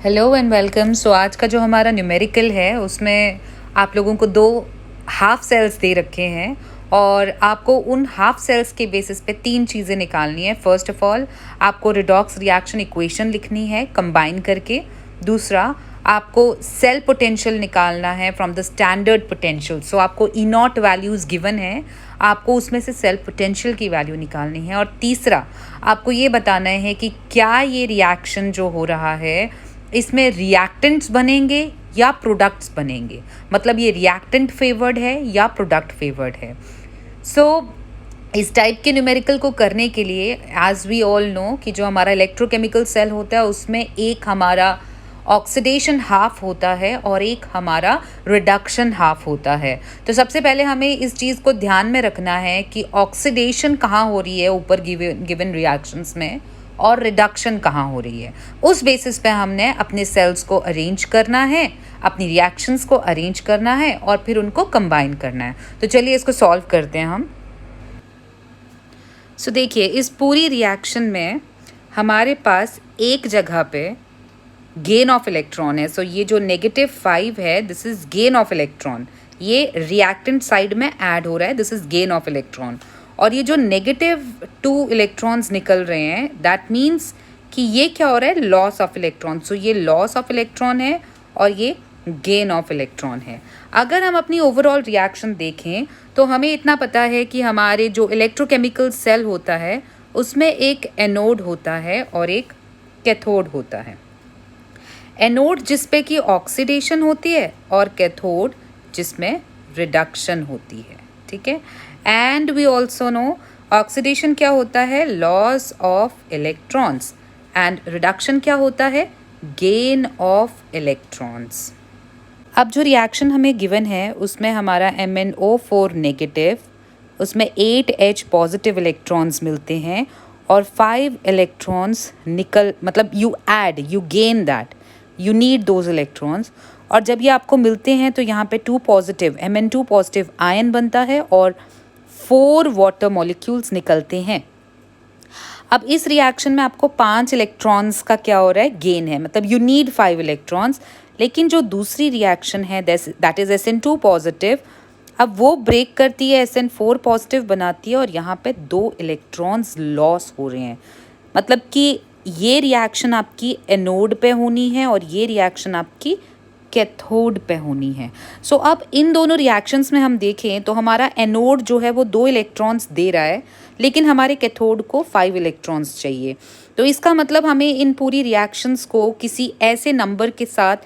Hello and welcome. सो आज का जो हमारा न्यूमेरिकल है उसमें आप लोगों को दो हाफ सेल्स दे रखे हैं और आपको उन हाफ सेल्स के बेसिस पे तीन चीज़ें निकालनी है। फर्स्ट ऑफ ऑल आपको रिडॉक्स रिएक्शन इक्वेशन लिखनी है कंबाइन करके। दूसरा आपको सेल पोटेंशियल निकालना है फ्रॉम द स्टैंडर्ड पोटेंशियल। सो आपको ई नॉट वैल्यूज़ गिवन है, आपको उसमें से सेल पोटेंशियल की वैल्यू निकालनी है। और तीसरा आपको ये बताना है कि क्या ये रिएक्शन जो हो रहा है इसमें रिएक्टेंट्स बनेंगे या प्रोडक्ट्स बनेंगे, मतलब ये रिएक्टेंट फेवर्ड है या प्रोडक्ट फेवर्ड है। सो इस टाइप के न्यूमेरिकल को करने के लिए एज वी ऑल नो कि जो हमारा इलेक्ट्रोकेमिकल सेल होता है उसमें एक हमारा ऑक्सीडेशन हाफ होता है और एक हमारा रिडक्शन हाफ होता है। तो सबसे पहले हमें इस चीज़ को ध्यान में रखना है कि ऑक्सीडेशन कहाँ हो रही है ऊपर गिवन रिएक्शंस में और रिडक्शन कहाँ हो रही है। उस बेसिस पे हमने अपने सेल्स को अरेंज करना है, अपनी रिएक्शंस को अरेंज करना है और फिर उनको कंबाइन करना है। तो चलिए इसको सॉल्व करते हैं हम। सो देखिए इस पूरी रिएक्शन में हमारे पास एक जगह पे गेन ऑफ इलेक्ट्रॉन है। सो ये जो -5 है this is gain of electron, ये रिएक्टेंट साइड में ऐड हो रहा है, this is gain of electron. और ये जो -2 इलेक्ट्रॉन्स निकल रहे हैं दैट मीन्स कि ये क्या हो रहा है, लॉस ऑफ इलेक्ट्रॉन। सो ये लॉस ऑफ इलेक्ट्रॉन है और ये गेन ऑफ इलेक्ट्रॉन है। अगर हम अपनी ओवरऑल रिएक्शन देखें तो हमें इतना पता है कि हमारे जो इलेक्ट्रोकेमिकल सेल होता है उसमें एक एनोड होता है और एक कैथोड होता है। एनोड जिस पे कि ऑक्सीडेशन होती है और कैथोड जिसमें रिडक्शन होती है, ठीक है। And we also know oxidation क्या होता है, loss of electrons, and reduction क्या होता है, गेन ऑफ इलेक्ट्रॉन्स। अब जो रिएक्शन हमें गिवन है उसमें हमारा MnO4 नेगेटिव, उसमें 8H पॉजिटिव इलेक्ट्रॉन्स मिलते हैं और 5 इलेक्ट्रॉन्स मतलब you gain that, you need those electrons. और जब ये आपको मिलते हैं तो यहाँ पे 2 पॉजिटिव Mn2 पॉजिटिव आयन बनता है और 4 वाटर मॉलिक्यूल्स निकलते हैं। अब इस रिएक्शन में आपको 5 इलेक्ट्रॉन्स का क्या हो रहा है, गेन है, मतलब यू नीड 5 इलेक्ट्रॉन्स। लेकिन जो दूसरी रिएक्शन है दैट इज Sn2 पॉजिटिव, अब वो ब्रेक करती है, Sn4 पॉजिटिव बनाती है और यहाँ पे 2 इलेक्ट्रॉन्स लॉस हो रहे हैं। मतलब कि ये रिएक्शन आपकी एनोड पे होनी है और ये रिएक्शन आपकी कैथोड पे होनी है। सो अब इन दोनों रिएक्शंस में हम देखें तो हमारा एनोड जो है वो 2 इलेक्ट्रॉन्स दे रहा है लेकिन हमारे कैथोड को 5 इलेक्ट्रॉन्स चाहिए। तो इसका मतलब हमें इन पूरी रिएक्शंस को किसी ऐसे नंबर के साथ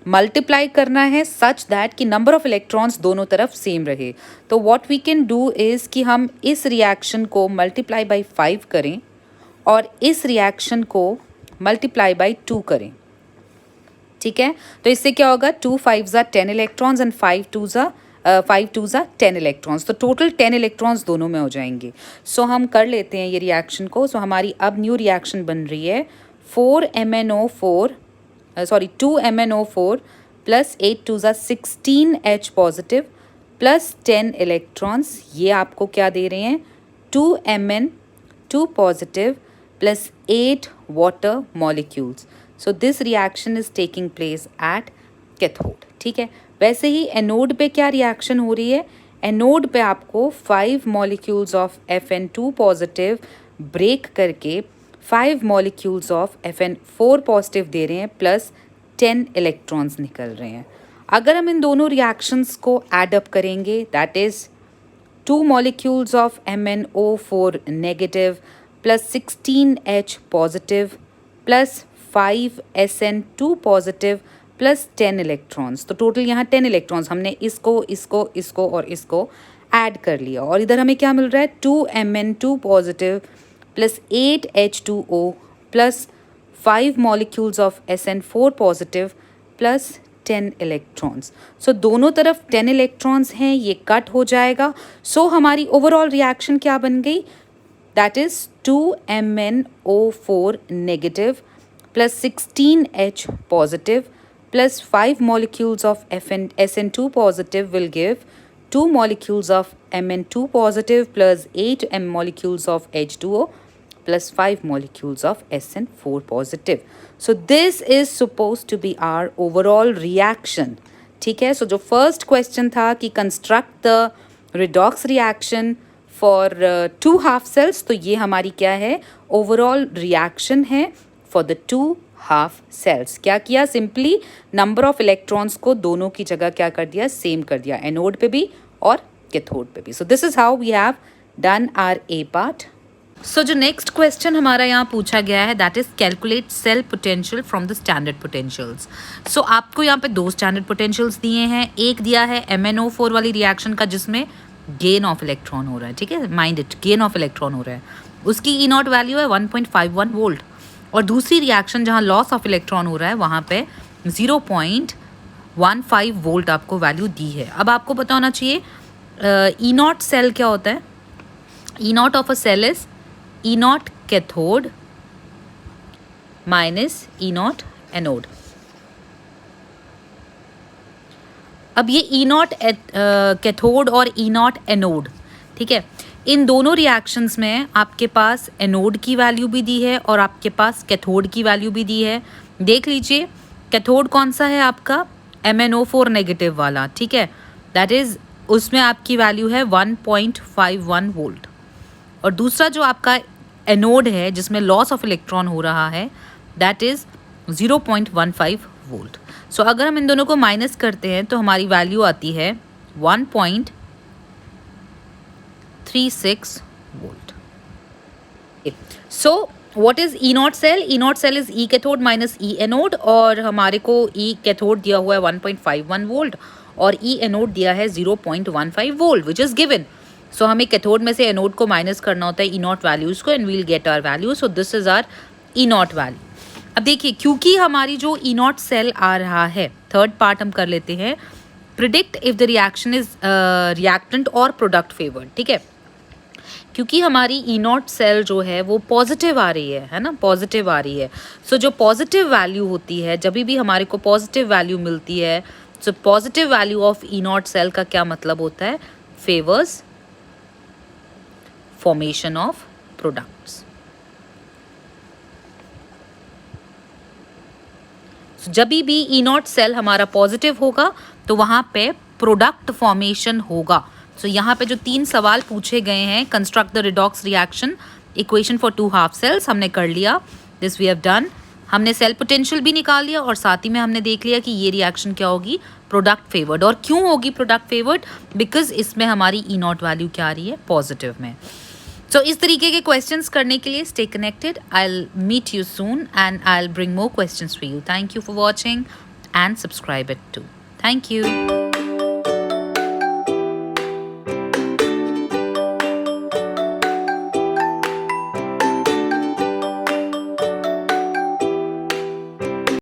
मल्टीप्लाई करना है सच दैट कि नंबर ऑफ इलेक्ट्रॉन्स दोनों तरफ सेम रहे। तो what we can do is कि हम इस रिएक्शन को मल्टीप्लाई बाई 5 करें और इस रिएक्शन को मल्टीप्लाई बाई 2 करें, ठीक है। तो इससे क्या होगा, 2 5s are 10 electrons and 5 2s are 10 electrons. तो टोटल 10 इलेक्ट्रॉन्स दोनों में हो जाएंगे। सो हम कर लेते हैं ये रिएक्शन को। सो हमारी अब न्यू रिएक्शन बन रही है 2 MnO4 plus 8 2s are 16H positive plus 10 electrons. ये आपको क्या दे रहे हैं, 2 Mn2 positive plus 8 water molecules. So this reaction is taking place at cathode, ठीक है। वैसे ही एनोड पे क्या रिएक्शन हो रही है, एनोड पे आपको 5 molecules of Fn2 positive break करके 5 मॉलिक्यूल्स ऑफ Fn4 पॉजिटिव दे रहे हैं प्लस 10 इलेक्ट्रॉन्स निकल रहे हैं। अगर हम इन दोनों रिएक्शंस को एड अप करेंगे that is 2 molecules of MnO4 negative plus 16H positive plus 5 Sn2 positive plus 10 electrons. तो टोटल यहाँ 10 इलेक्ट्रॉन्स, हमने इसको और इसको ऐड कर लिया और इधर हमें क्या मिल रहा है, 2 Mn2 positive plus 8 H2O plus 5 molecules of Sn4 positive plus 10 electrons. So दोनों तरफ 10 इलेक्ट्रॉन्स हैं, ये कट हो जाएगा। सो हमारी ओवरऑल रिएक्शन क्या बन गई, that is 2 MnO4 negative plus 16H positive plus 5 molecules of Sn2 positive will give 2 molecules of Mn2 positive plus 8 molecules of H2O plus 5 molecules of SN4 positive. So this is supposed to be our overall reaction. ठीक है, so जो first question था कि construct the redox reaction for 2 half cells, तो ये हमारी क्या है, overall reaction है for the 2 half cells. क्या किया, सिंपली नंबर ऑफ इलेक्ट्रॉन्स को दोनों की जगह क्या कर दिया, सेम कर दिया, एनोड पे भी और कैथोड पे भी. So this is how we have done our a part. So जो नेक्स्ट क्वेश्चन हमारा यहाँ पूछा गया है that is calculate cell potential from the standard potentials. So आपको यहाँ पे 2 स्टैंडर्ड पोटेंशियल्स दिए हैं. एक दिया है MnO4 वाली रिएक्शन का जिसमें गेन ऑफ इलेक्ट्रॉन हो रहा है. ठीक है, mind it, gain of electron हो रहा है. उसकी ई नॉट वैल्यू है 1.51 वोल्ट. और दूसरी रिएक्शन जहाँ लॉस ऑफ इलेक्ट्रॉन हो रहा है वहाँ पे 0.15 वोल्ट आपको वैल्यू दी है. अब आपको पता होना चाहिए ई नॉट सेल क्या होता है. E not of a cell is E not cathode minus E not anode. अब ये ई नॉट कैथोड और ई नॉट एनोड, ठीक है, इन दोनों रिएक्शंस में आपके पास एनोड की वैल्यू भी दी है और आपके पास कैथोड की वैल्यू भी दी है. देख लीजिए कैथोड कौन सा है आपका, MnO4 नेगेटिव वाला. ठीक है, दैट इज़ उसमें आपकी वैल्यू है 1.51 वोल्ट. और दूसरा जो आपका एनोड है जिसमें लॉस ऑफ इलेक्ट्रॉन हो रहा है दैट इज़ 0.15 वोल्ट. सो अगर हम इन दोनों को माइनस करते हैं तो हमारी वैल्यू आती है 1.36 volt. So what is E not cell? E not cell is E cathode minus E anode. और हमारे को ई कैथोड दिया हुआ है 1.51 वोल्ट और ई एनोड दिया है 0.15 वोल्ट विच इज गिवन. सो हमें कैथोड में से एनोड को माइनस करना होता है ई नॉट वैल्यूज को and we'll get our value. So this is our E not value. अब देखिए क्योंकि हमारी जो ई नॉट सेल आ रहा है, थर्ड पार्ट हम कर लेते हैं, predict if the reaction is reactant और प्रोडक्ट फेवर्ड. ठीक है, क्योंकि हमारी ई नॉट सेल जो है वो पॉजिटिव आ रही है ना, पॉजिटिव आ रही है. सो जो पॉजिटिव वैल्यू होती है, जब भी हमारे को पॉजिटिव वैल्यू मिलती है, so positive value of E not cell का क्या मतलब होता है, फेवर्स फॉर्मेशन ऑफ प्रोडक्ट्स. जब भी ई नॉट सेल हमारा पॉजिटिव होगा तो वहाँ पे प्रोडक्ट फॉर्मेशन होगा. सो यहाँ पे जो 3 सवाल पूछे गए हैं, construct the redox reaction, equation for 2 half cells, हमने कर लिया. This we have done. हमने सेल पोटेंशियल भी निकाल लिया और साथ ही में हमने देख लिया कि ये रिएक्शन क्या होगी, प्रोडक्ट फेवर्ड. और क्यों होगी प्रोडक्ट फेवर्ड? बिकॉज इसमें हमारी ई नॉट वैल्यू क्या आ रही है, पॉजिटिव में. सो इस तरीके के क्वेश्चंस करने के लिए stay connected. I will meet you soon and I will bring more questions for you. Thank you for watching and subscribe it too. Thank you.